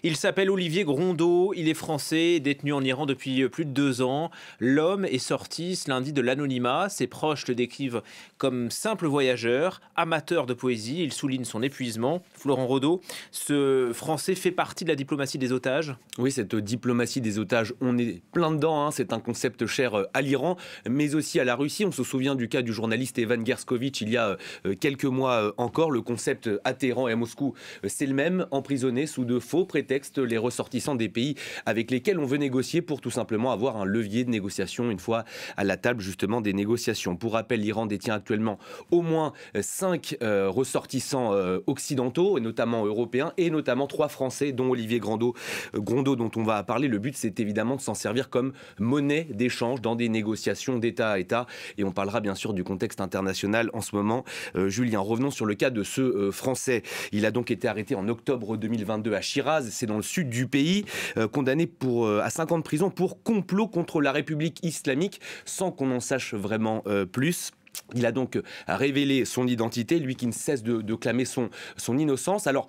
Il s'appelle Olivier Grondeau, il est français, détenu en Iran depuis plus de 2 ans. L'homme est sorti ce lundi de l'anonymat. Ses proches le décrivent comme simple voyageur, amateur de poésie. Il souligne son épuisement. Florent Rodeau, ce Français fait partie de la diplomatie des otages. Oui, cette diplomatie des otages, on est plein dedans, hein. C'est un concept cher à l'Iran, mais aussi à la Russie. On se souvient du cas du journaliste Evan Gershkovitch il y a quelques mois encore. Le concept à Téhéran et à Moscou, c'est le même, emprisonné sous de faux prétextes les ressortissants des pays avec lesquels on veut négocier pour tout simplement avoir un levier de négociation une fois à la table justement des négociations. Pour rappel, l'Iran détient actuellement au moins 5 ressortissants occidentaux, et notamment européens, et notamment 3 Français, dont Olivier Grondeau dont on va parler. Le but, c'est évidemment de s'en servir comme monnaie d'échange dans des négociations d'État à État. Et on parlera bien sûr du contexte international en ce moment. Julien, revenons sur le cas de ce Français. Il a donc été arrêté en octobre 2022 à Chiraz, c'est dans le sud du pays, condamné à 5 ans de prison pour complot contre la République islamique, sans qu'on en sache vraiment plus. Il a donc révélé son identité, lui qui ne cesse de clamer son innocence. Alors,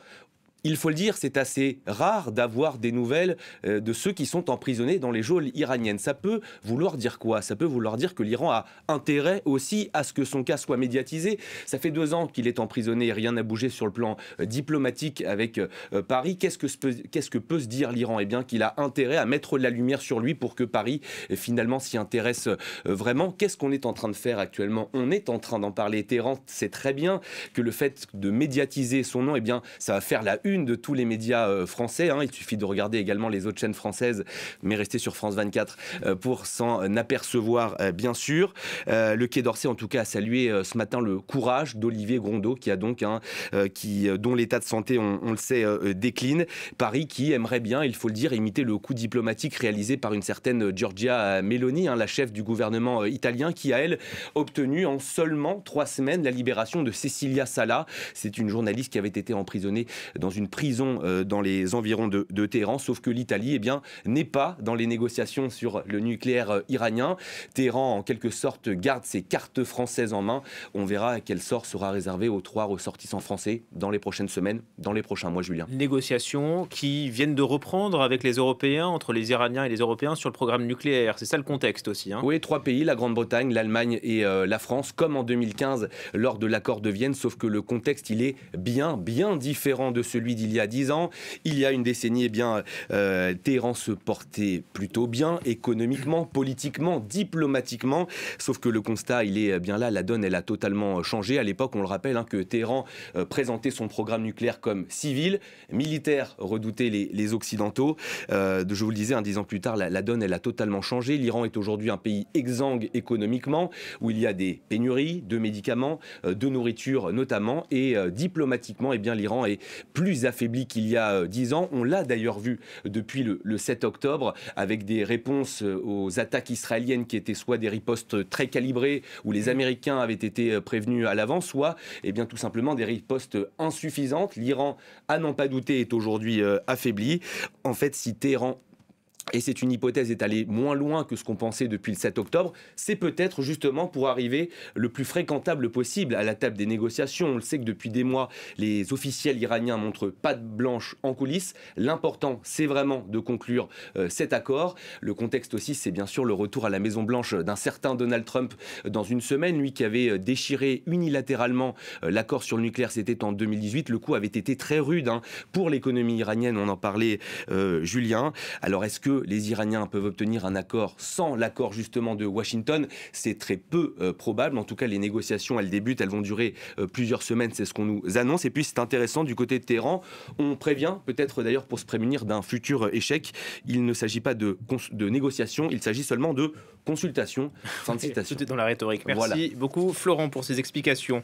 il faut le dire, c'est assez rare d'avoir des nouvelles de ceux qui sont emprisonnés dans les geôles iraniennes. Ça peut vouloir dire quoi? Ça peut vouloir dire que l'Iran a intérêt aussi à ce que son cas soit médiatisé. Ça fait 2 ans qu'il est emprisonné et rien n'a bougé sur le plan diplomatique avec Paris. Qu'est-ce que peut se dire l'Iran? Eh bien, qu'il a intérêt à mettre la lumière sur lui pour que Paris finalement s'y intéresse vraiment. Qu'est-ce qu'on est en train de faire actuellement? On est en train d'en parler. Téhéran sait très bien que le fait de médiatiser son nom, eh bien, ça va faire la une de tous les médias français. Il suffit de regarder également les autres chaînes françaises, mais rester sur France 24 pour s'en apercevoir, bien sûr. Le Quai d'Orsay, en tout cas, a salué ce matin le courage d'Olivier Grondeau, qui a donc, dont l'état de santé, on le sait, décline. Paris qui aimerait bien, il faut le dire, imiter le coup diplomatique réalisé par une certaine Giorgia Meloni, la chef du gouvernement italien, qui a, elle, obtenu en seulement 3 semaines la libération de Cecilia Sala. C'est une journaliste qui avait été emprisonnée dans une prison dans les environs de Téhéran, sauf que l'Italie, eh bien, n'est pas dans les négociations sur le nucléaire iranien. Téhéran, en quelque sorte, garde ses cartes françaises en main. On verra quel sort sera réservé aux 3 ressortissants français dans les prochaines semaines, dans les prochains mois, Julien. Négociations qui viennent de reprendre avec les Européens, entre les Iraniens et les Européens, sur le programme nucléaire. C'est ça le contexte aussi. Oui, 3 pays, la Grande-Bretagne, l'Allemagne et la France, comme en 2015 lors de l'accord de Vienne, sauf que le contexte, il est bien différent de celui d'il y a 10 ans. Il y a une décennie, eh bien, Téhéran se portait plutôt bien, économiquement, politiquement, diplomatiquement, sauf que le constat, il est bien là, la donne, elle a totalement changé. À l'époque, on le rappelle, que Téhéran présentait son programme nucléaire comme civil, militaire, redoutait les Occidentaux. Je vous le disais, 10 ans plus tard, la donne, elle a totalement changé. L'Iran est aujourd'hui un pays exsangue économiquement, où il y a des pénuries de médicaments, de nourriture notamment, et diplomatiquement, eh bien, l'Iran est plus affaibli qu'il y a 10 ans. On l'a d'ailleurs vu depuis le 7 octobre, avec des réponses aux attaques israéliennes qui étaient soit des ripostes très calibrées, où les Américains avaient été prévenus à l'avance, soit bien, tout simplement des ripostes insuffisantes. L'Iran, à n'en pas douter, est aujourd'hui affaibli. En fait, si Téhéran, et c'est une hypothèse, est allée moins loin que ce qu'on pensait depuis le 7 octobre, c'est peut-être justement pour arriver le plus fréquentable possible à la table des négociations. On le sait que depuis des mois, les officiels iraniens montrent patte blanche en coulisses. L'important, c'est vraiment de conclure cet accord. Le contexte aussi, c'est bien sûr le retour à la Maison-Blanche d'un certain Donald Trump dans une semaine. Lui qui avait déchiré unilatéralement l'accord sur le nucléaire, c'était en 2018. Le coup avait été très rude pour l'économie iranienne, on en parlait, Julien. Alors, est-ce que les Iraniens peuvent obtenir un accord sans l'accord justement de Washington? C'est très peu probable. En tout cas, les négociations, elles débutent, elles vont durer plusieurs semaines, c'est ce qu'on nous annonce. Et puis, c'est intéressant, du côté de Téhéran, on prévient, peut-être d'ailleurs pour se prémunir d'un futur échec, il ne s'agit pas de négociation, il s'agit seulement de consultation. Fin de citation. Tout est dans la rhétorique. Merci beaucoup, Florent, pour ces explications.